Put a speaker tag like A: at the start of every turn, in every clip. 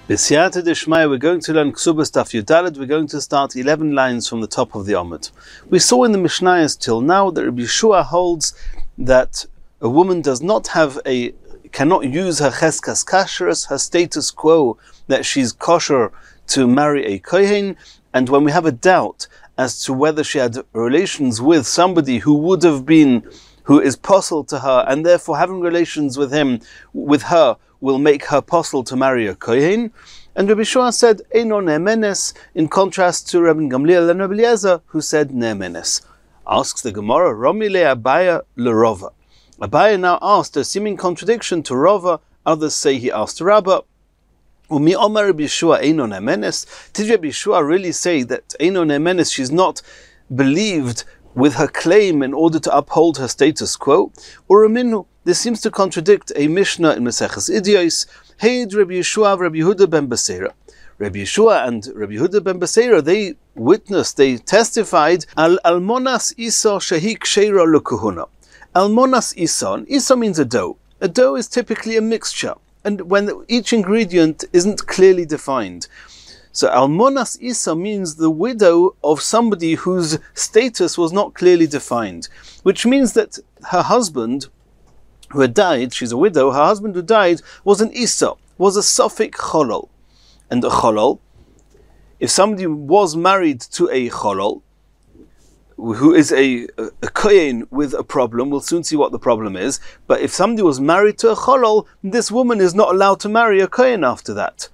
A: B'siyata d'shmaya, we're going to learn Ketubot Daf Yudaled. We're going to start 11 lines from the top of the Amud. We saw in the Mishnayos till now that Rabbi Yeshua holds that a woman cannot use her cheskas kashrus, her status quo, that she's kosher to marry a kohen, and when we have a doubt as to whether she had relations with somebody who is possible to her, and therefore having relations with her, will make her possible to marry a kohen. And Rabbi Yeshua said, Eino ne'emenes, in contrast to Rabbi Gamliel and Rabbi Eliezer, who said ne'emenes. Asks the Gemara, Romi le Abaya le Rova. Abaya now asked a seeming contradiction to Rova. Others say he asked Rabbi. Umi Omar Rabbi Yeshua Eino ne'emenes. Did Rabbi Yeshua really say that Eino ne'emenes, she's not believed with her claim in order to uphold her status quo? Or Aminu, this seems to contradict a Mishnah in Masechet Ketubot Daf. Heid Rabbi Yeshua Rabbi Yehuda ben Beseira. Rabbi Yeshua and Rabbi Yehuda ben Beseira, they testified, Al almonas isa shehi ksheira l'kuhuna. Almonas isa, and isa means a dough. A dough is typically a mixture, and when each ingredient isn't clearly defined. So almonas isa means the widow of somebody whose status was not clearly defined, which means that her husband who had died, she's a widow, her husband who died was an isa, was a sofik cholol. And a cholol, if somebody was married to a cholol, who is a kohen with a problem, we'll soon see what the problem is, but if somebody was married to a cholol, this woman is not allowed to marry a kohen after that.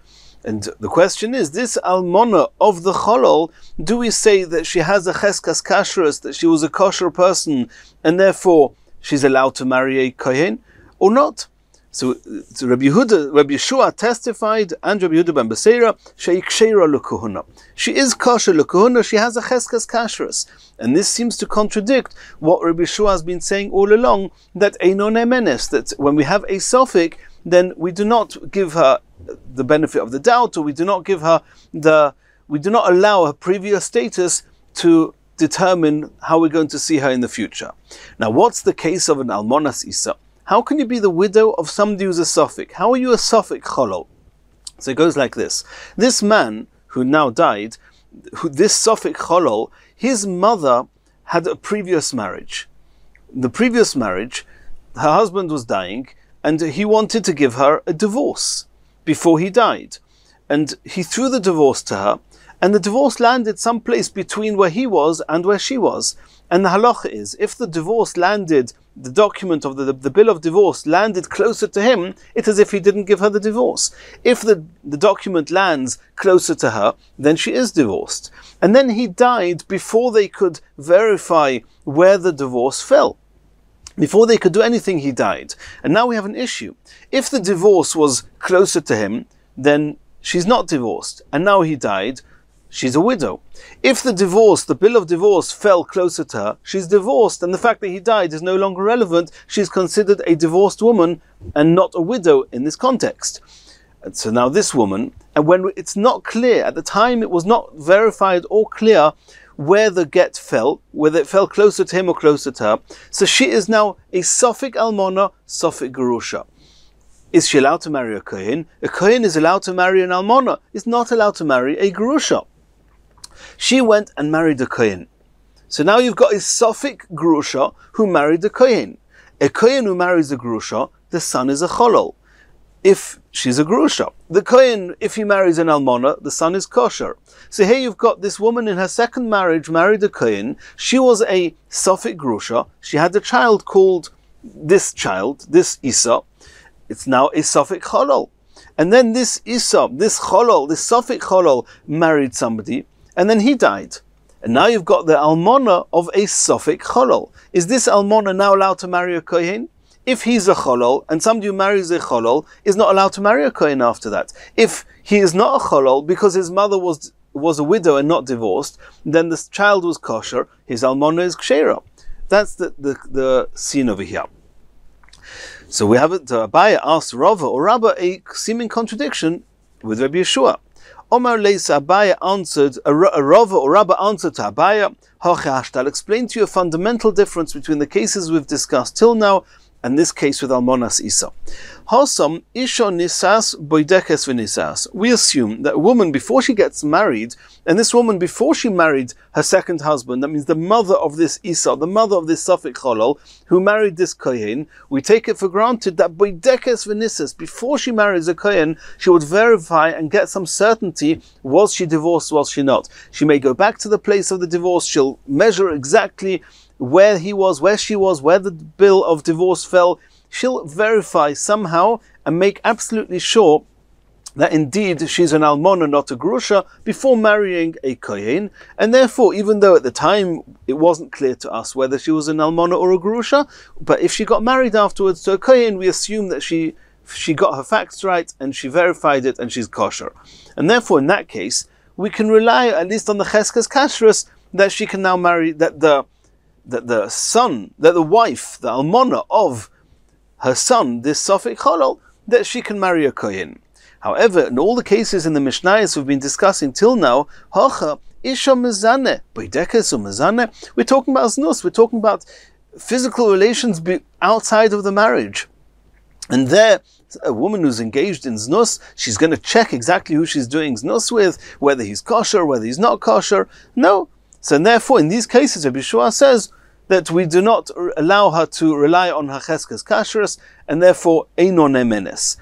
A: And the question is, this almona of the cholol, do we say that she has a cheskas kashrus, that she was a kosher person, and therefore she's allowed to marry a kohen, or not? So Rabbi Yeshua testified, and Rabbi Yehuda ben Beseira, she'i ksheira l'kuhuna. She is kosher l'kuhuna, she has a cheskas kashrus. And this seems to contradict what Rabbi Yeshua has been saying all along, that eino ne'emenes, that when we have a sofik, then we do not give her the benefit of the doubt, or we do not allow her previous status to determine how we're going to see her in the future. Now, what's the case of an almonas isa? How can you be the widow of somebody who's a sofik? How are you a sofik cholol? So it goes like this. This man who now died, this sofik cholol, his mother had a previous marriage. The previous marriage, her husband was dying, and he wanted to give her a divorce before he died. And he threw the divorce to her, and the divorce landed someplace between where he was and where she was. And the halacha is, if the divorce landed, the document of the bill of divorce landed closer to him, it's as if he didn't give her the divorce. If the document lands closer to her, then she is divorced. And then he died before they could verify where the divorce fell. Before they could do anything, he died. And now we have an issue. If the divorce was closer to him, then she's not divorced. And now he died, she's a widow. If the bill of divorce fell closer to her, she's divorced, and the fact that he died is no longer relevant. She's considered a divorced woman and not a widow in this context. And so now this woman, and when it's not clear, at the time it was not verified or clear where the get fell, whether it fell closer to him or closer to her, so she is now a sofik almona, sofik gerusha. Is she allowed to marry a kohen? A kohen is allowed to marry an almona, is not allowed to marry a gerusha. She went and married a kohen. So now you've got a sofik gerusha who married a kohen. A kohen who marries a gerusha, the son is a cholol, if she's a gerusha. The kohen, if he marries an almona, the son is kosher. So here you've got this woman in her second marriage married a kohen. She was a sofik gerusha. She had a child called this isa. It's now a sofik cholol. And then this isa, this cholol, this sofik cholol married somebody, and then he died. And now you've got the almona of a sofik cholol. Is this almona now allowed to marry a kohen? If he's a cholol, and somebody who marries a cholol is not allowed to marry a kohen after that. If he is not a cholol because his mother was a widow and not divorced, then this child was kosher, his almona is ksheira. That's the scene over here. So we have it, Abaya asked Rava or Rabbi a seeming contradiction with Rabbi Yeshua. Omar Leisa Abaya answered, Rava or Rabbi answered to Abaya, I'll explain to you a fundamental difference between the cases we've discussed till now and this case with Almonas Isa. Hasam Isha Nisas Boidekes V'Nisas. We assume that a woman, before she gets married, and this woman, before she married her second husband, that means the mother of this Isa, the mother of this Safek Cholol, who married this Kohen, we take it for granted that Boidekes V'Nisas, before she marries a Kohen, she would verify and get some certainty, was she divorced, was she not. She may go back to the place of the divorce, she'll measure exactly where he was, where she was, where the bill of divorce fell. She'll verify somehow and make absolutely sure that indeed she's an almona, not a grusha, before marrying a kohen. And therefore, even though at the time it wasn't clear to us whether she was an almona or a grusha, but if she got married afterwards to a kohen, we assume that she got her facts right and she verified it and she's kosher. And therefore, in that case, we can rely at least on the cheskes kashrus that she can now marry, that the wife, the almona of her son, this Safek Cholol, that she can marry a kohen. However, in all the cases in the Mishnayos we've been discussing till now, Hacha Isha Mezane, Boidekes Mezane, we're talking about znus, we're talking about physical relations outside of the marriage. And there, a woman who's engaged in znus, she's going to check exactly who she's doing znus with, whether he's kosher, whether he's not kosher. No. So therefore, in these cases, Rabbi Shua says that we do not allow her to rely on her cheskes kashrus, and therefore eino nemenes.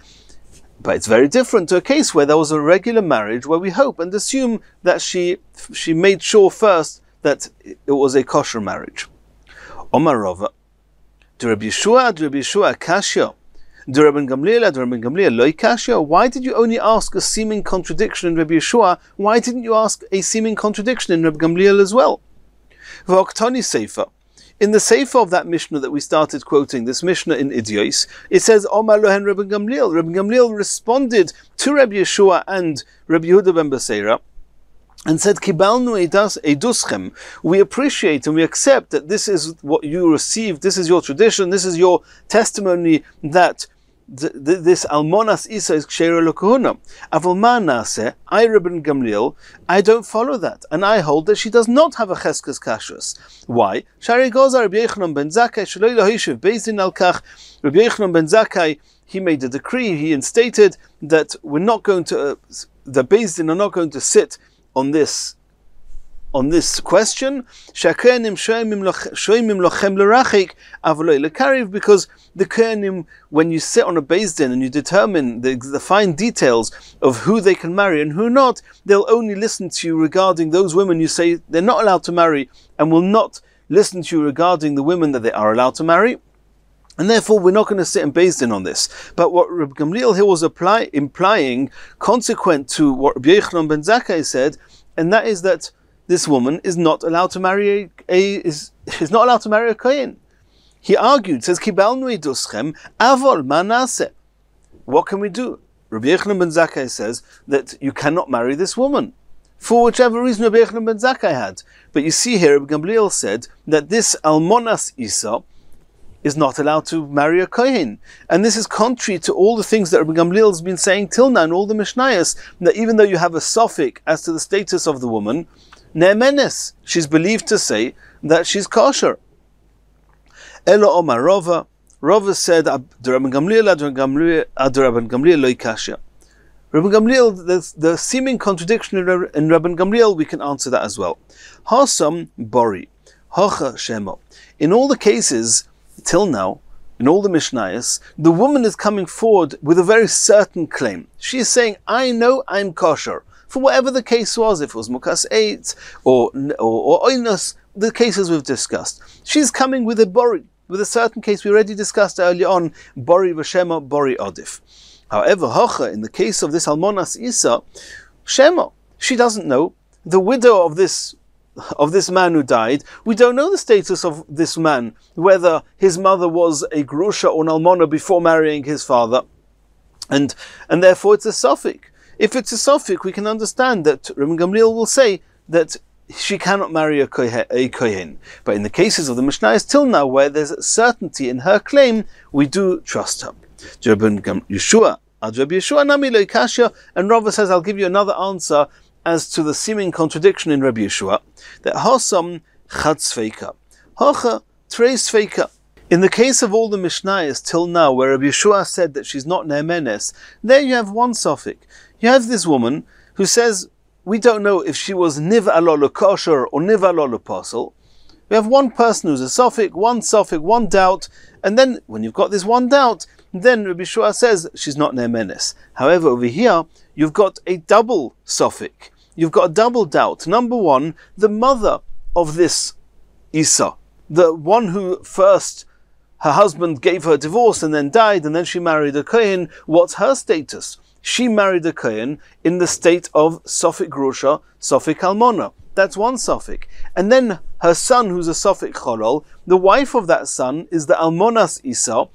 A: But it's very different to a case where there was a regular marriage, where we hope and assume that she made sure first that it was a kosher marriage. Omar Rava, do Rabbi Yeshua kashya, do Rabbi Gamliel loy kashya? Why did you only ask a seeming contradiction in Rabbi Yeshua? Why didn't you ask a seeming contradiction in Rabbi Gamliel as well? V'oktani sefer. In the sefer of that Mishnah that we started quoting, this Mishnah in Idios, it says, Omar lohen Rabbi Gamliel. Rabbi Gamliel responded to Rabbi Yeshua and Rabbi Yehuda ben Beseira and said, Kibalnu eduschem. We appreciate and we accept that this is what you received, this is your tradition, this is your testimony that this Almonas Isa is Ksheira L'Kohuna. Aval ma naseh, I, Rabbi Gamliel, I don't follow that, and I hold that she does not have a cheskes kashrus. Why? Shari goza Rabbi Yochanan ben Zakkai sheloi lahishiv beis din al kach. Rabbi Yochanan ben Zakkai, he made a decree, he instated that we're not going to, the beis din are not going to sit on this question, because the kohenim, when you sit on a beis din and you determine the fine details of who they can marry and who not, they'll only listen to you regarding those women you say they're not allowed to marry, and will not listen to you regarding the women that they are allowed to marry. And therefore, we're not going to sit in beis din on this. But what Rabbi Gamliel here was implying, consequent to what Rabbi Yochanan ben Zakkai said, and that is that this woman is not allowed to marry is not allowed to marry a kohen. He argued, says Kibalnu eduschem avol ma naseh. What can we do? Rabbi Yochanan ben Zakkai says that you cannot marry this woman for whichever reason Rabbi Yochanan ben Zakkai had. But you see here, Rabbi Gamliel said that this Almonas Isa is not allowed to marry a kohen, and this is contrary to all the things that Rabbi Gamliel has been saying till now in all the Mishnayos, that even though you have a sofik as to the status of the woman, Ne'emenes, she's believed to say that she's kosher. Elo Omar Rava, Rava said, Rabbi Gamliel loy kashya. Rabbi Gamliel, the seeming contradiction in Rabbi Gamliel, we can answer that as well. Hasam Bori, Hocha Shemo. In all the cases, till now, in all the Mishnayos, the woman is coming forward with a very certain claim. She is saying, I know I'm kosher. For whatever the case was, if it was Mukas 8 or Oinus, the cases we've discussed. She's coming with a Bori, with a certain case we already discussed earlier on, Bori V'Shema, Bori Odif. However, Hocha, in the case of this Almonas Isa, Shema, she doesn't know. The widow of this man who died, we don't know the status of this man, whether his mother was a grusha or an almona before marrying his father, and therefore it's a sofik. If it's a sofik, we can understand that Rabbi Gamliel will say that she cannot marry a kohen. But in the cases of the Mishnayos till now, where there's certainty in her claim, we do trust her. Rabbi Yeshua nami lo kashya, and Rava says, I'll give you another answer as to the seeming contradiction in Rabbi Yeshua, that Hasam chad sveika, Hacha trei sveika. In the case of all the Mishnayos till now, where Rabbi Yeshua said that she's not Ne'emenes, there you have one suffix. You have this woman who says, we don't know if she was Niv Alol kosher or Niv Alol apostle. We have one person who's a suffix, one doubt, and then when you've got this one doubt, then Rabbi Yeshua says she's not Ne'emenes. However, over here, you've got a double suffix. You've got a double doubt. Number one, the mother of this Isa, the one who first, her husband gave her divorce and then died, and then she married a Kohen. What's her status? She married a Kohen in the state of Sofik Grusha, Sofik Almona. That's one suffix. And then her son, who's a Sofik Cholol, the wife of that son is the Almonas Isa.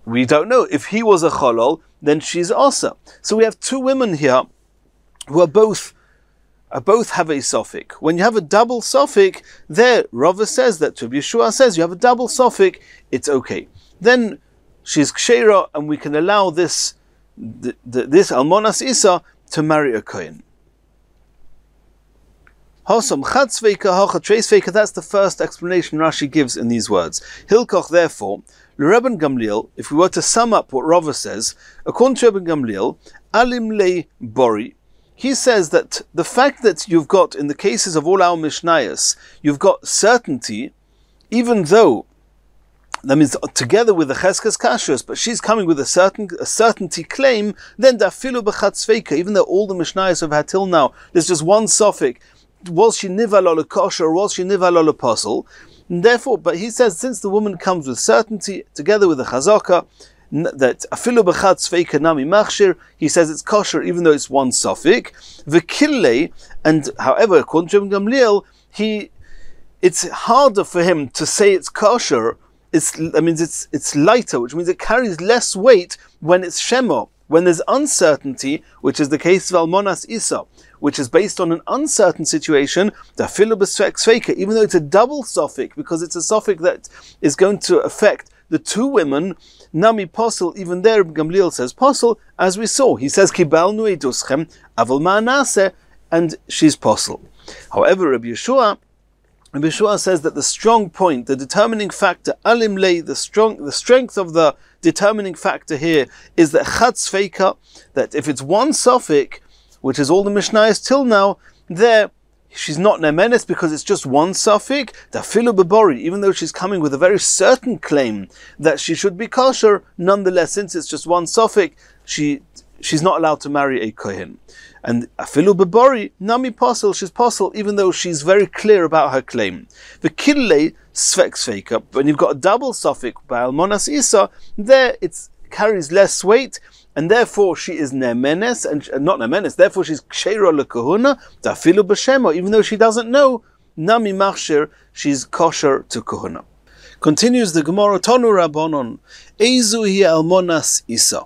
A: We don't know. If he was a Cholol, then she's Osa. So we have two women here who are both have a suffix. When you have a double suffix, there, Rava says that, Rabbi Yeshua says, you have a double suffix, it's okay. Then she's Ksheira, and we can allow this Almonas Isa to marry a Kohen. Hosom Chad Sveika, Hocha Trei Sveika, that's the first explanation Rashi gives in these words. Hilkoch, therefore, L'Rebben Gamliel, if we were to sum up what Rava says, according to Rebben Gamliel, Alim Le Bori, he says that the fact that you've got, in the cases of all our Mishnayos, you've got certainty, even though, that means together with the Cheskes Kashrus, but she's coming with a certainty claim, then Dafilu B'chat Sveika, even though all the Mishnayos have had till now, there's just one suffix, was she Nival kosher or was she Nival apostle? And therefore, but he says, since the woman comes with certainty, together with the Chazaka, that afilu b'chad sveika nami machshir, he says it's kosher even though it's one suffix. V'killei, and however, according to Gamliel, it's harder for him to say it's kosher. It's lighter, which means it carries less weight when it's shema, when there's uncertainty, which is the case of Almonas Isa, which is based on an uncertain situation. Afilu b'svek sveika, even though it's a double suffix, because it's a suffix that is going to affect the two women. Nami posel, even there Gamliel says posel, as we saw. He says kibalnu eduschem aval ma'anase, and she's posel. However, Rabbi Yeshua says that the strong point, the determining factor, alim lei, the strength of the determining factor here is that chad sveika, that if it's one suffix, which is all the Mishnayos till now, there she's not Ne'emenes because it's just one suffix. Dafilu b'bori, even though she's coming with a very certain claim that she should be kosher, nonetheless, since it's just one suffix, she's not allowed to marry a kohen. And afilu b'bori nami posel, she's posel, even though she's very clear about her claim. The killei svek sveika, when you've got a double suffix by Almonas Isa, there it carries less weight, and therefore she is Ne'emenes, and not Ne'emenes, therefore she's Ksheira lekahuna, dafilu b'shema, even though she doesn't know, nami machshir, she's kosher to kahuna. Continues the Gemara, Tonu Rabbanon, Eizu hi Almonas Isa.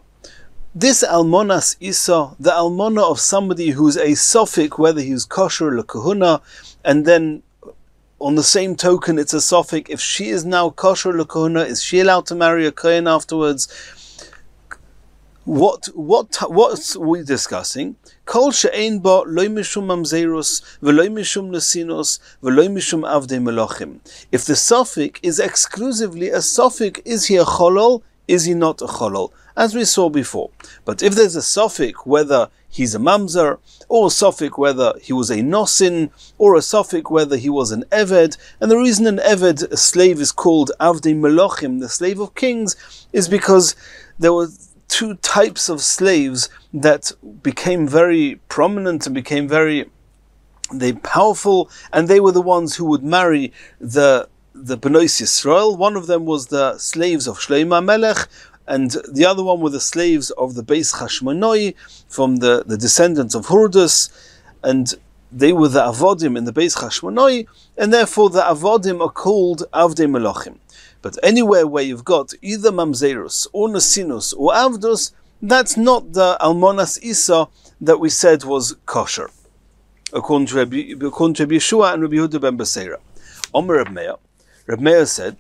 A: This Almonas Isa, the almona of somebody who's a suffix, whether he's kosher lekahuna, and then on the same token it's a suffix, if she is now kosher lekahuna, is she allowed to marry a kohen afterwards? What's we discussing? Kol she'ein ba lo mishum mamzerus v'lo mishum nesinos v'lo mishum avdei melochim. If the suffix is exclusively a suffix, is he a cholol? Is he not a cholol? As we saw before. But if there's a suffix, whether he's a mamzer, or a suffix whether he was a nosin, or a suffix whether he was an eved, and the reason an eved, a slave, is called avdei melochim, the slave of kings, is because there were two types of slaves that became very prominent and became very powerful, and they were the ones who would marry the Benois Yisrael. One of them was the slaves of Shlomo Melech, and the other one were the slaves of the Beis Chashmonoi, from the descendants of Hurdus, and they were the Avodim in the Beis Chashmonoi, and therefore the Avodim are called Avdei Melochim. But anywhere where you've got either Mamzerus or Nasinus or Avdus, that's not the Almonas Isa that we said was kosher, according to Rabbi Yeshua and Rabbi Yehuda ben Beseira. Omer Reb Meir said,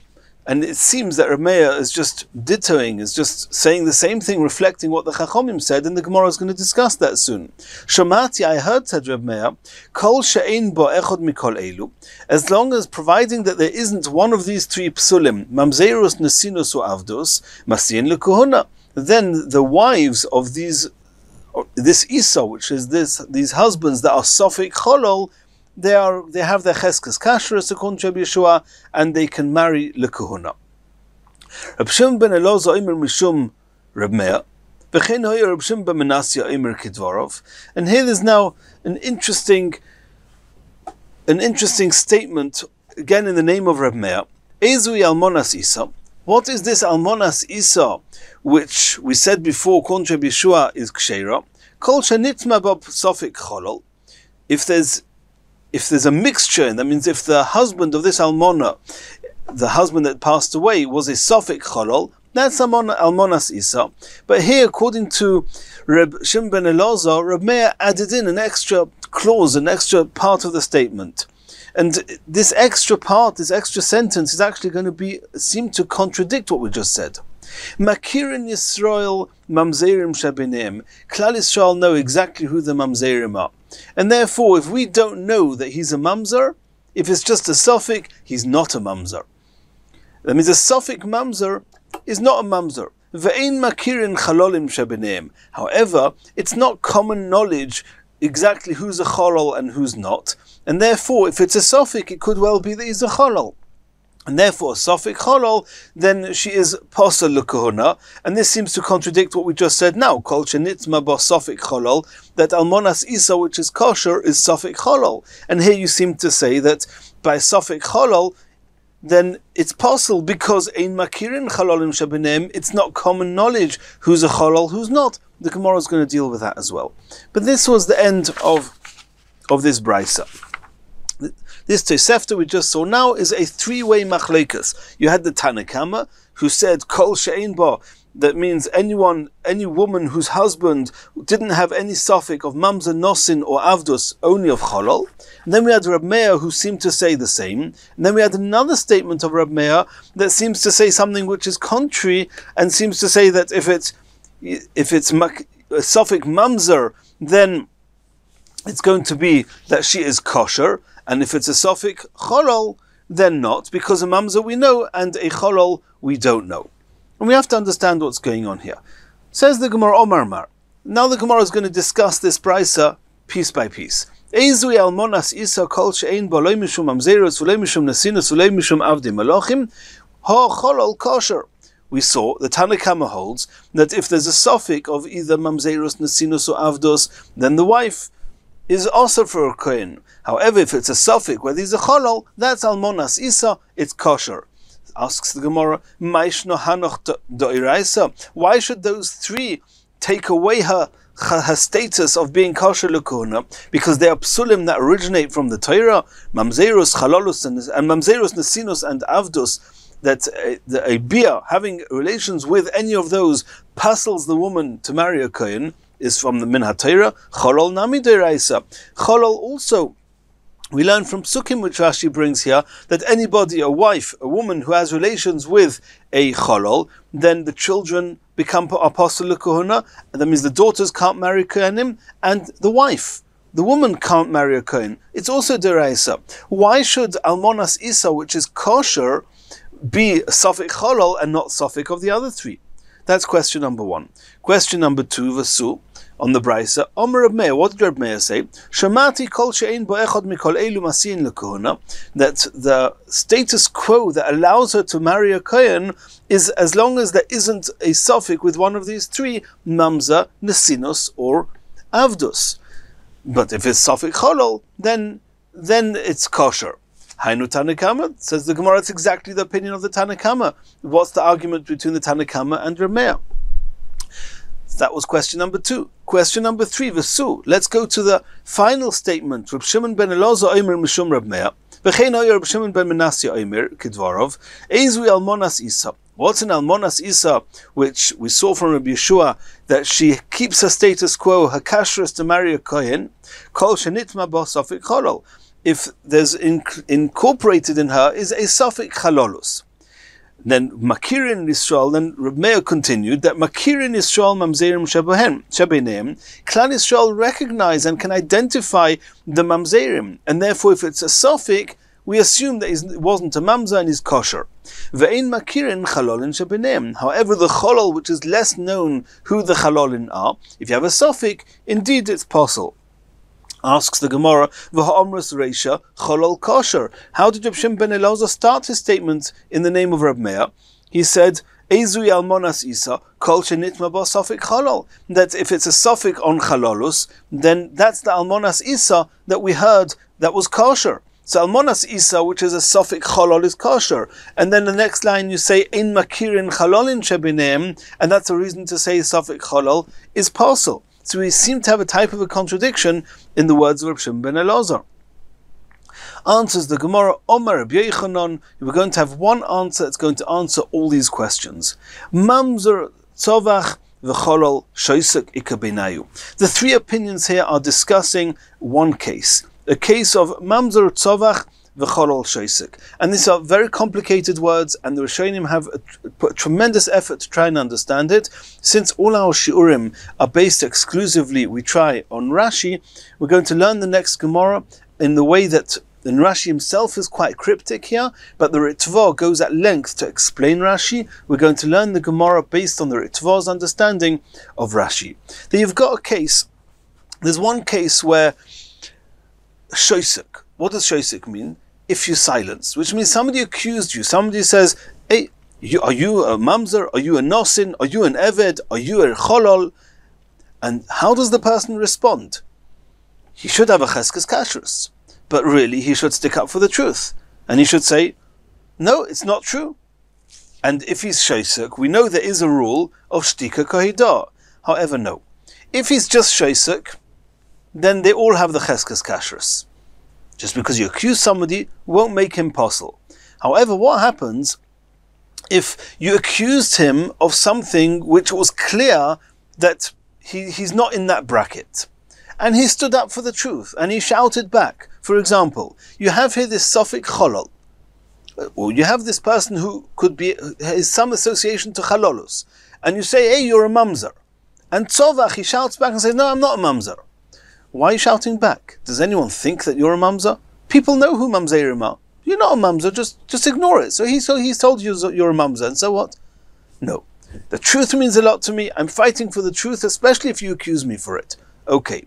A: And it seems that Reb Meir is just dittoing, is just saying the same thing, reflecting what the Chachomim said, and the Gemara is going to discuss that soon. Shamati, I heard, said Reb Meir, Kol she'ein bo echod mikol elu, as long as, providing that there isn't one of these three psulim, mamzerus, nesinus, or avdus, masiyin lekuhuna, then the wives of this Isa, which is these husbands that are sofik cholol, they have their cheskes kashrus according to Rabbi Yeshua, and they can marry lekuhuna. Reb Shimon ben Elazar omer mishum Reb Meir, v'chein hoya Reb Shimon ben Menasya omer kidvarov. And here there's now an interesting statement again in the name of Reb Meir. Ezui almonas Isa. What is this almonas Isa, which we said before, according to Rabbi Yeshua, is ksheira? Kol shenitma bab sofik cholol. If there's a mixture, that means if the husband of this almona, the husband that passed away, was a sofik cholol, that's almonas Isa. But here, according to Reb Shimon ben Elazar, Reb Meir added in an extra clause, an extra part of the statement. And this extra part, this extra sentence, is actually going to seem to contradict what we just said. Makirin Yisrael mamzerim shabinim. Klal Yisrael know exactly who the mamzerim are. And therefore, if we don't know that he's a mamzer, if it's just a suffix, he's not a mamzer. That means a suffix mamzer is not a mamzer. Ve'ein makirin chalolim shabinim. However, it's not common knowledge exactly who's a cholol and who's not. And therefore, if it's a suffix, it could well be that he's a cholol. And therefore, a suffix cholol, then she is posa lekuhuna, and this seems to contradict what we just said now. Kol shenitzma ba suffix cholol, that almonas Isa, which is kosher, is suffix cholol. And here you seem to say that by suffix cholol, then it's possible because ein makirin chalolim shabinim, it's not common knowledge who's a cholol, who's not. The Gemara is going to deal with that as well. But this was the end of this brisa. This Tosefta we just saw now is a three-way machlekas. You had the Tanakama, who said kol she'ein ba, that means any woman whose husband didn't have any suffix of mamzer, nosin, or avdus, only of cholol. And then we had Reb Meir, who seemed to say the same. And then we had another statement of Reb Meir that seems to say something which is contrary, and seems to say that if it's a suffix mamzer, then it's going to be that she is kosher. And if it's a suffix cholol, then not, because a mamzer we know and a cholol we don't know. And we have to understand what's going on here. Says the Gemara Omar Mar. Now the Gemara is going to discuss this brisa piece by piece. Ezui almonas Isa kol she'ein bo lo mishum mamzeros v'lo mishum nasinus v'lo mishum avdi malachim ha cholol kosher. We saw the Tanakama holds that if there's a suffix of either mamzeros, nasinus, or avdos, then the wife is also for a kohen. However, if it's a suffix where there's a cholol, that's almonas Isa, it's kosher. Asks the Gemara, why should those three take away her status of being kosher lekuhuna? Because they are psulim that originate from the Torah, mamzerus, chalolus, and mamzerus, nesinus, and avdus, that a bia having relations with any of those puzzles the woman to marry a kohen is from the Min HaTorah. Cholol nami deraisa. Cholol also, we learn from Psukim, which Rashi brings here, that anybody, a wife, a woman who has relations with a cholol, then the children become apostle lekuhuna, and that means the daughters can't marry kohenim, and the wife, the woman, can't marry a kohen. It's also deraisa. Why should almonas Isa, which is kosher, be a suffix cholol and not suffix of the other three? That's question number one. Question number two, Vasu, on the brisa, Omer Reb Meir, what did Reb Meir say? Shamati kol she'ein bo echad mikol elu masiyin lekuhuna, that the status quo that allows her to marry a kohen is as long as there isn't a suffix with one of these three, mamza, nesinus, or avdus. But if it's suffix cholol, then it's kosher. Hainu Tanakama, says the Gemara, it's exactly the opinion of the Tanakama. What's the argument between the Tanakama and Reb Meir? That was question number two. Question number three, Vasu. Let's go to the final statement. Reb Shimon ben Elazar omer mishum Reb Meir. V'chein hoya Reb Shimon ben Menasya omer kidvarov. Ezui almonas Isa. What's an almonas Isa, which we saw from Rabbi Yeshua, that she keeps her status quo, her kashrus to marry a kohen, kol shenitma bo suffix cholol. If there's incorporated in her is a suffix chalolus. Then Makirin Yisrael, then Reb Meir continued that Makirin Yisrael Mamzerim Shebeneim, Klal Yisrael recognize and can identify the Mamzerim, and therefore if it's a suffix, we assume that it wasn't a mamzer and is kosher. Ve'ein Makirin Chalolin Shebeneim. However, the cholol, which is less known who the chalolin are, if you have a suffix, indeed it's possible. Asks the Gemara, V'ha'omrus Reisha Cholol Kosher. How did Reb Shimon ben Elazar start his statement in the name of Reb Meir? He said, Ezui almonas isa kol shenitma ba sofik cholol. That if it's a suffix on chalolus, then that's the almonas isa that we heard that was kosher. So almonas isa, which is a suffix cholol, is kosher. And then the next line you say in makirin chalolin shebineim, and that's a reason to say suffix cholol is possible. So we seem to have a type of a contradiction in the words of Reb Shimon ben Elazar. Answers the Gemara, Omar Rabbi Yochanan, we're going to have one answer that's going to answer all these questions. Mamzer tzovach v'cholol shoisek ikabenayu. The three opinions here are discussing one case. A case of mamzer tzovach v'cholol shoisek. And these are very complicated words, and the Rishonim have put a tremendous effort to try and understand it. Since all our shiurim are based exclusively, we try, on Rashi, we're going to learn the next Gemara in the way that and Rashi himself is quite cryptic here, but the Ritva goes at length to explain Rashi. We're going to learn the Gemara based on the Ritva's understanding of Rashi. Then you've got a case, there's one case where shoisek. What does shoisek mean? If you silence, which means somebody accused you, somebody says, hey, are you a mamzer? Are you a nosin? Are you an eved? Are you a cholol? And how does the person respond? He should have a cheskes kashrus, but really he should stick up for the truth. And he should say, no, it's not true. And if he's shoisek, we know there is a rule of shtika kohidah. However, no. If he's just shoisek, then they all have the cheskes kashrus. Just because you accuse somebody won't make him possible. However, what happens if you accused him of something which was clear that he's not in that bracket, and he stood up for the truth and he shouted back? For example, you have here this suffix cholol, or you have this person who could be has some association to chalolus, and you say, hey, you're a mamzer, and tzovach, he shouts back and says, no, I'm not a mamzer. Why are you shouting back? Does anyone think that you're a mamzer? People know who mamzerim are. You're not a mamzer, just ignore it. So he's told you you're a mamzer, and so what? No. The truth means a lot to me. I'm fighting for the truth, especially if you accuse me for it. Okay.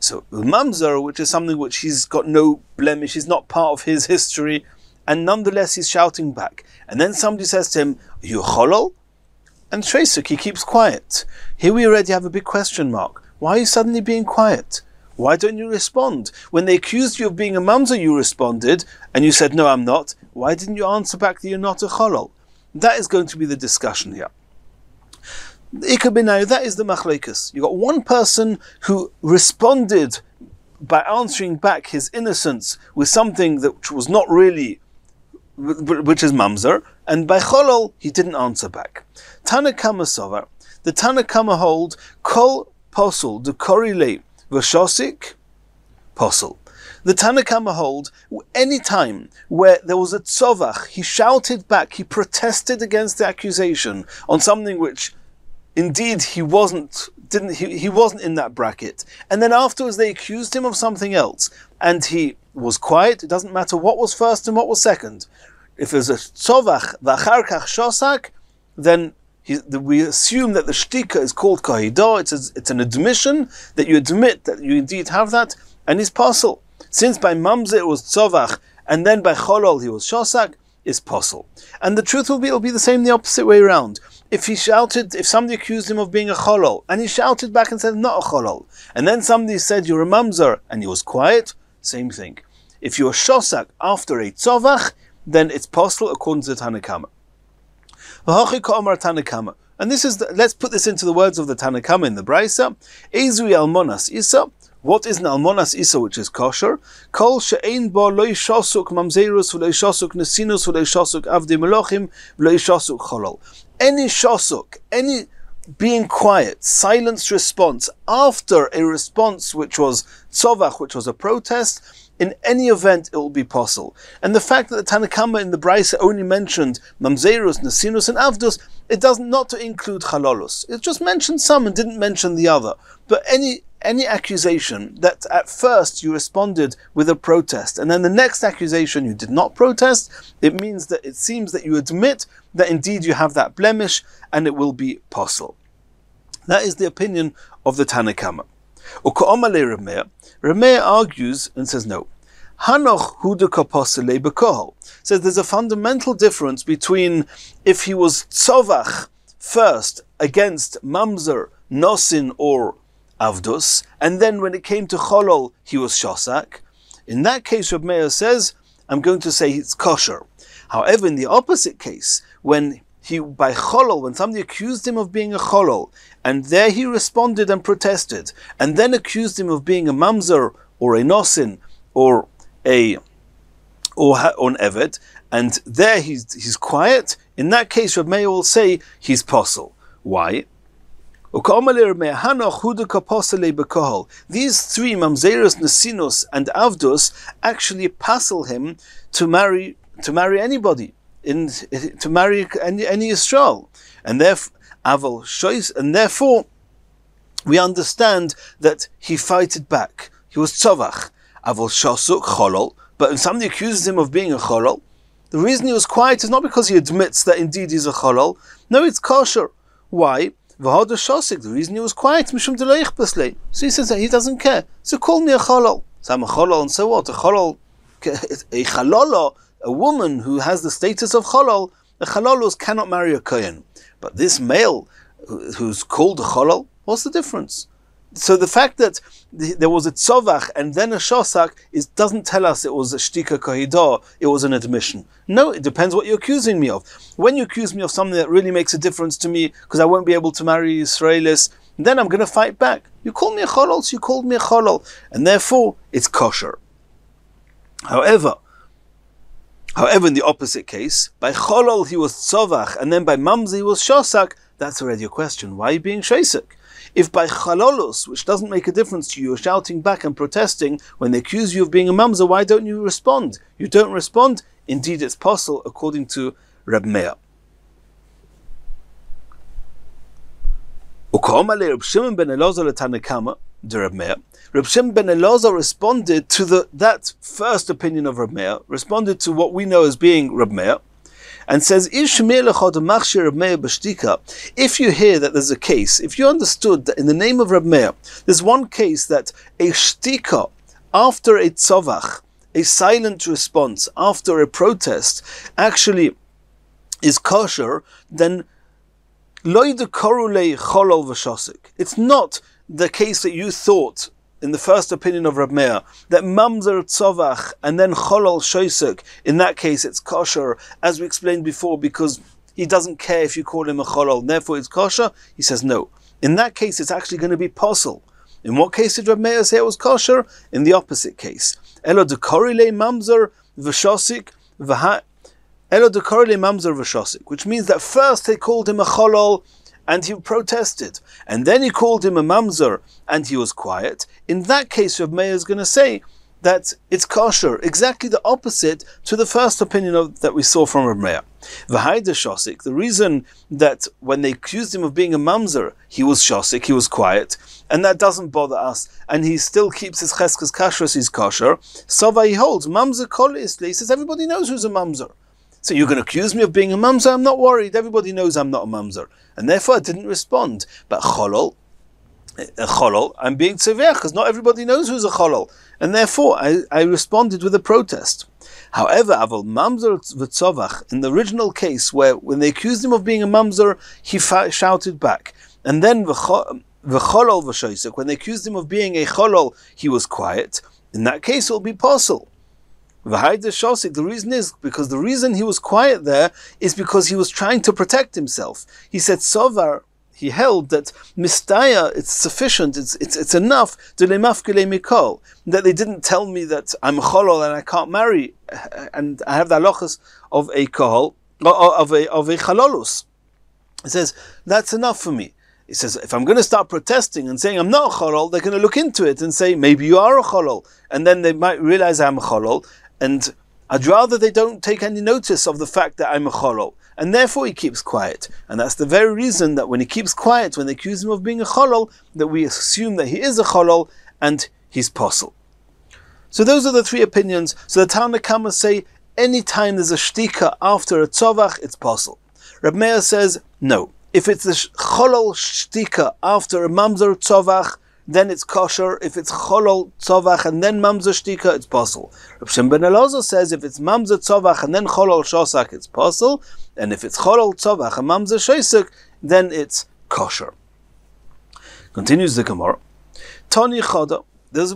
A: So the mamzer, which is something which he's got no blemish, he's not part of his history, and nonetheless he's shouting back. And then somebody says to him, are you a cholol? And Shreisuk, he keeps quiet. Here we already have a big question mark. Why are you suddenly being quiet? Why don't you respond? When they accused you of being a mamzer, you responded, and you said, no, I'm not. Why didn't you answer back that you're not a cholol? That is going to be the discussion here. That is the machlekes. You got one person who responded by answering back his innocence with something that was not really, which is mamzer, and by cholol, he didn't answer back. Tanakama sovar. The Tanakama hold, kol posel, the korile, V'shosik, posel. The Tanakama hold, any time where there was a tzovach, he shouted back, he protested against the accusation on something which indeed he wasn't in that bracket. And then afterwards they accused him of something else, and he was quiet. It doesn't matter what was first and what was second. If there's a tzovach, v'achar kach shosak, then we assume that the shtika is called kohidah. It's an admission that you admit that you indeed have that, and is possible. Since by mamzer it was tzovach, and then by cholol he was shosak, is possible. And the truth will be the same the opposite way around. If somebody accused him of being a cholol, and he shouted back and said, not a cholol, and then somebody said, you're a mamzer, and he was quiet, same thing. If you're shosak after a tzovach, then it's possible according to the Tanakama. And this is let's put this into the words of the Tanakama in the Braisa. Ezui almonas isa. What is an almonas isa which is kosher? Kol she'ein bo lo shosuk mamzerus v'lo shosuk nesinus v'lo shosuk avdei melochim v'lo shosuk cholol. Any shosuk, any being quiet, silenced response after a response which was tzovach, which was a protest, in any event it will be possible. And the fact that the Tanakama in the Brisa only mentioned Mamzerus, Nasinus and Avdus, it does not to include Chalolus. It just mentioned some and didn't mention the other. But any accusation that at first you responded with a protest and then the next accusation you did not protest, it means that it seems that you admit that indeed you have that blemish and it will be possible. That is the opinion of the Tanakama. Rameir argues and says no. Hanoch hudu kaposele bekohol says there's a fundamental difference between if he was tzovach first against mamzer, nosin or avdus, and then when it came to cholol, he was shosak. In that case, Rabbi Meir says, I'm going to say it's kosher. However, in the opposite case, when he, by cholol, when somebody accused him of being a cholol, and there he responded and protested, and then accused him of being a mamzer, or a nosin, or an evet, and there he's quiet, in that case, Rabbi Meir will say he's posel. Why? These three, Mamzerus, Nasinus, and Avdus, actually passel him to marry anybody, to marry any Yisrael, and therefore we understand that he fighted back. He was tzovach, aval shosuk cholol. But when somebody accuses him of being a cholol, the reason he was quiet is not because he admits that indeed he's a cholol. No, it's kosher. Why? The reason he was quiet, so he says that he doesn't care. So call me a cholol. So I'm a cholol, and so what? A chalolo, a woman who has the status of cholol, the chalolos cannot marry a kohen. But this male who's called a cholol, what's the difference? So the fact that there was a tzovach and then a shosak doesn't tell us it was a shtika kohidah, it was an admission. No, it depends what you're accusing me of. When you accuse me of something that really makes a difference to me, because I won't be able to marry Israelis, then I'm going to fight back. You called me a cholol, so you called me a cholol, and therefore it's kosher. However, in the opposite case, by cholol he was tzovach, and then by mamzi he was shosak, that's already a question. Why are you being shosek? If by chalolus, which doesn't make a difference to you, you're shouting back and protesting when they accuse you of being a mamzer, why don't you respond? You don't respond. Indeed, it's possible, according to Rabbi Meir. Reb Shimon ben Elazar responded to that first opinion of Rabbi Meir, responded to what we know as being Rabbi Meir, and says, if you hear that there's a case, if you understood that in the name of Rabbi Meir, there's one case that a shtika, after a tzovach, a silent response, after a protest, actually is kosher, then it's not the case that you thought in the first opinion of Rabbi Meir, that mamzer tzovach and then cholol shoisuk, in that case it's kosher, as we explained before, because he doesn't care if you call him a cholol, and therefore it's kosher. He says no. In that case it's actually going to be posel. In what case did Rabbi Meir say it was kosher? In the opposite case. Elo dekorile mamzer v'shosik Elo dekorile mamzer v'shosik, which means that first they called him a cholol and he protested, and then he called him a mamzer and he was quiet. In that case, Rabbi Meir is going to say that it's kosher, exactly the opposite to the first opinion that we saw from Rabbi Meir. V'haida shosik, the reason that when they accused him of being a mamzer, he was shosik, he was quiet, and that doesn't bother us, and he still keeps his cheskas kashrus, he's kosher. Sova, he holds mamzer kol isli, he says everybody knows who's a mamzer. So you're going to accuse me of being a mamzer? I'm not worried. Everybody knows I'm not a mamzer. And therefore I didn't respond. But cholol, I'm being severe because not everybody knows who's a cholol. And therefore I responded with a protest. However, aval mamzer v'tzovach, in the original case where when they accused him of being a mamzer, he shouted back. And then v'cholol v'shoisek, when they accused him of being a cholol, he was quiet. In that case it will be posel. The reason is because the reason he was quiet there is because he was trying to protect himself. He said, Sovar, he held that mistaya, it's sufficient, it's enough to lemafkele mikol, that they didn't tell me that I'm a cholol and I can't marry, and I have the halachas of a kohol, of a chalolus. He says, that's enough for me. he says, if I'm going to start protesting and saying I'm not a cholol, they're going to look into it and say, maybe you are a cholol. And then they might realize I'm a cholol. And I'd rather they don't take any notice of the fact that I'm a cholol. And therefore he keeps quiet. And that's the very reason that when he keeps quiet, when they accuse him of being a cholol, that we assume that he is a cholol and he's posel. So those are the three opinions. So the Tanna Kama say, anytime there's a shtika after a tzovach, it's posel. Rabbi Meir says, no. If it's a cholol shtika after a mamzer tzovach, then it's kosher. If it's cholol tzovach and then mamzer shtika, it's posel. Rabbi Shimon ben Elazar says, if it's mamzer tzovach and then cholol shosak, it's posel. And if it's cholol tzovach and mamzer shosak, then it's kosher. Continues the Gemara. Tani choda.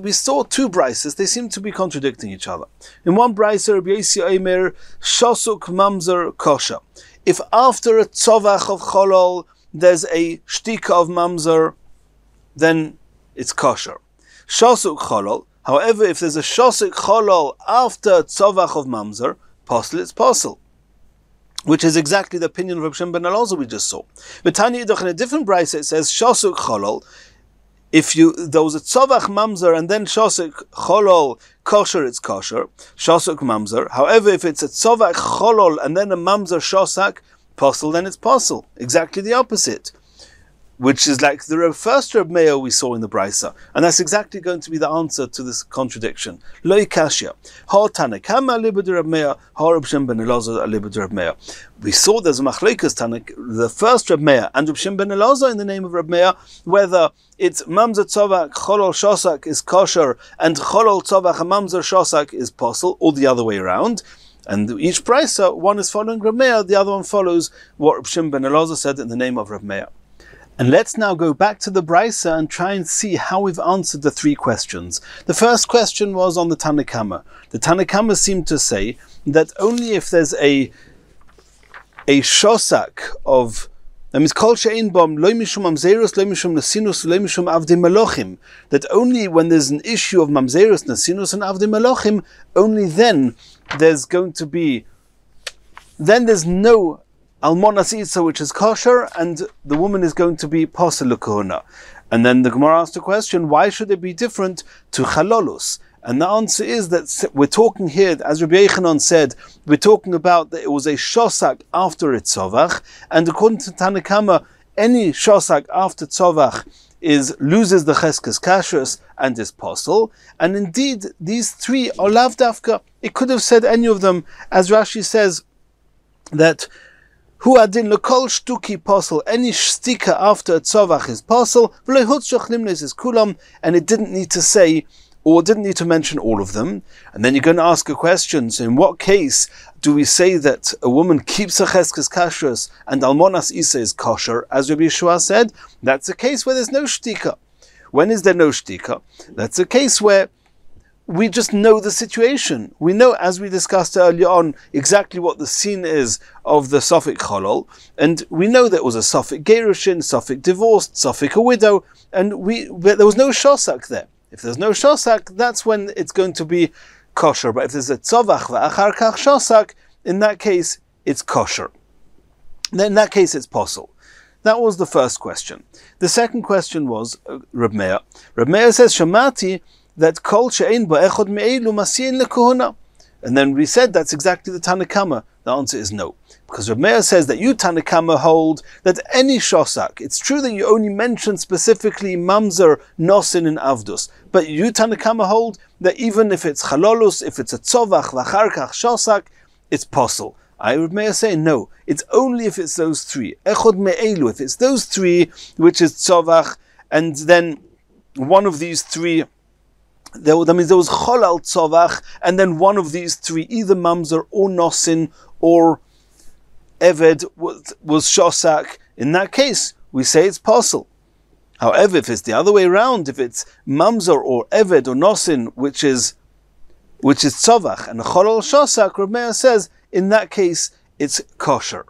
A: We saw two brises, they seem to be contradicting each other. In one brise, Rabbi Yossi Omer, shosuk mamzer kosher. If after a tzovach of cholol, there's a shtika of mamzer, then it's kosher. Shosuk cholol, however, if there's a shosuk cholol after tzovach of mamzer, posel, it's posel. Which is exactly the opinion of Rabbi Shimon ben Elazar we just saw. But Tanya Yidoch in a different brise, it says shosuk cholol. If there was a tzovach mamzer and then shosuk cholol kosher, it's kosher. Shosuk mamzer. However, if it's a tzovach cholol and then a mamzer shosak posel, then it's posel. Exactly the opposite. Which is like the first Reb Meir we saw in the Brisa. And that's exactly going to be the answer to this contradiction. Loi kashya. Ha Tanna Kama libud Reb Meir, ha Reb Shimon ben Elazar libud Reb Meir. We saw there's a machlokes Tanna, the first Reb Meir and Reb Shimon ben Elazar in the name of Reb Meir, whether it's mamzer tzovach cholol shosak is kosher and cholol tzovach and mamzer shosak is posel, or the other way around. And each Brisa, one is following Reb Meir, the other one follows what Reb Shimon ben Elazar said in the name of Reb Meir. And let's now go back to the Brisa and try and see how we've answered the three questions. The first question was on the Tanna Kama. The Tanna Kama seemed to say that only if there's a shosak of, that means kol she'ein bom lo mishum mamzerus, lo mishum nasinus, lo mishum avdei melochim, that only when there's an issue of mamzerus, nasinus, and avdei melochim, only then there's going to be, then there's no almonas isa, which is kosher, and the woman is going to be posel l'kohuna. And then the Gemara asked a question, why should it be different to chalolus? And the answer is that we're talking here, as Rabbi Yechanan said, we're talking about that it was a shosak after a tzovach, and according to Tanna Kama, any shosak after tzovach loses the cheskes kashrus and is posel. And indeed, these three are lav dafka. It could have said any of them, as Rashi says, that Hu adin lekol shtuki posel, any shtika after a tzovach is posel, v'lo hutzshach limnes is kulam, and it didn't need to say, or didn't need to mention all of them. And then you're going to ask a question, so in what case do we say that a woman keeps her cheskes kashrus and almonas isa is kosher, as Rabbi Yeshua said? That's a case where there's no shtika. When is there no shtika? That's a case where we just know the situation. We know, as we discussed earlier on, exactly what the scene is of the Sofik Cholol, and we know that it was a Sofik Gerushin, Sofik divorced, Sofik a widow, and there was no Shosak there. If there's no Shosak, that's when it's going to be kosher. But if there's a Tzovach v'achar kach Shosak, in that case, it's kosher. Then in that case, it's posel. That was the first question. The second question was Reb Meir. Reb Meir says, Shamati, that kol she'ein bo echod me'elu masiyin lekohuna. And then we said that's exactly the Tanna Kama. The answer is no. Because Reb Meir says that you Tanna Kama hold that any shosak, it's true that you only mention specifically mamzer, nosin, and avdus, but you Tanna Kama hold that even if it's chalolus, if it's a tzovach, v'achar kach shosak, it's posel. I Reb Meir say no. It's only if it's those three. Echod me'elu, if it's those three, which is tzovach, and then one of these three, that means there was cholal tzovach, and then one of these three, either mamzer or nosin or eved, was shosak. In that case, we say it's posel. However, if it's the other way around, if it's mamzer or eved or nosin, which is tzovach, and a cholal shosak, Reb Meir says, in that case, it's kosher.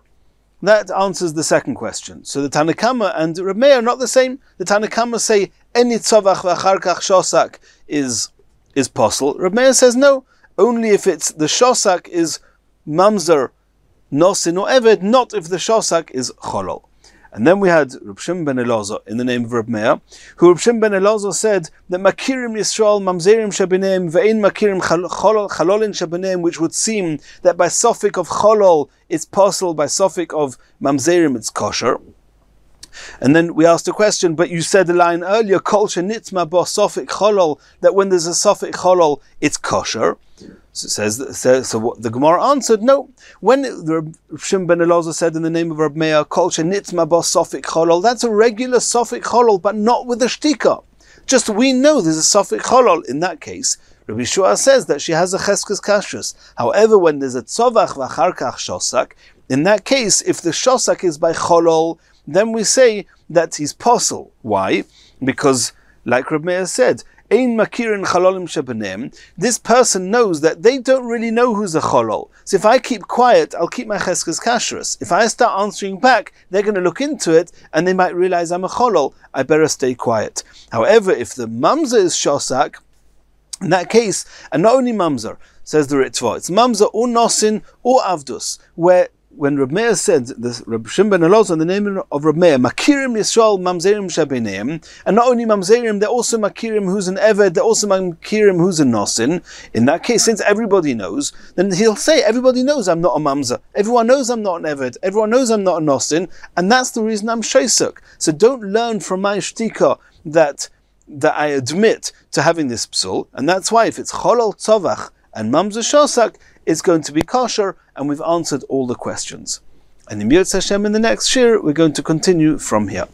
A: That answers the second question. So the Tanna Kama and Reb Meir are not the same. The Tanna Kama say any tzovach v'achar kach shosak is posel. Reb Meir says no, only if it's the shosak is mamzer, nosin or eved, not if the shosak is cholol. And then we had Reb Shimon ben Elazar in the name of Reb Meir, who Reb Shimon ben Elazar said that Makirim Yisrael Mamzerim Shabineim Ve'in Makirim Chalolin Shabineim, which would seem that by suffix of Cholol it's possible, by suffix of Mamzerim it's kosher. And then we asked a question, but you said a line earlier, Kol Shenitzma Bo Suffix Cholol, that when there's a suffix Cholol it's kosher. So what the Gemara answered, no. When the Shimon ben Elazar said in the name of Reb Meir, Kol shenitzma bo sofik cholol, that's a regular sofik cholol, but not with a shtika. Just we know there's a sofik cholol. In that case, Rabbi Shua says that she has a cheskes kashrus. However, when there's a tzovach v'acharkach shosak, in that case, if the shosak is by cholol, then we say that he's posel. Why? Because, like Reb Meir said, Ein makirin chalolim shebenem. This person knows that they don't really know who's a cholol. So if I keep quiet, I'll keep my cheskes kashrus. If I start answering back, they're going to look into it and they might realize I'm a cholol. I better stay quiet. However, if the mamzer is shosak, in that case, and not only mamzer, says the Ritva, it's mamzer or nosin or avdus, where when Reb Meir said, this Reb Shimon ben Elazar, in the name of Reb Meir, Makirim Yisrael Mamzerim Shabineim, and not only Mamzerim, they're also Makirim who's an Eved, they're also Makirim who's a Nosin. In that case, since everybody knows, then he'll say, everybody knows I'm not a Mamzer, everyone knows I'm not an Eved, everyone knows I'm not a Nosin, and that's the reason I'm Shesuk. So don't learn from my shtika that I admit to having this psul, and that's why if it's Cholol Tzovach and Mamzer Shosak, it's going to be kosher, and we've answered all the questions. And in Yitzchok in the next shiur, we're going to continue from here.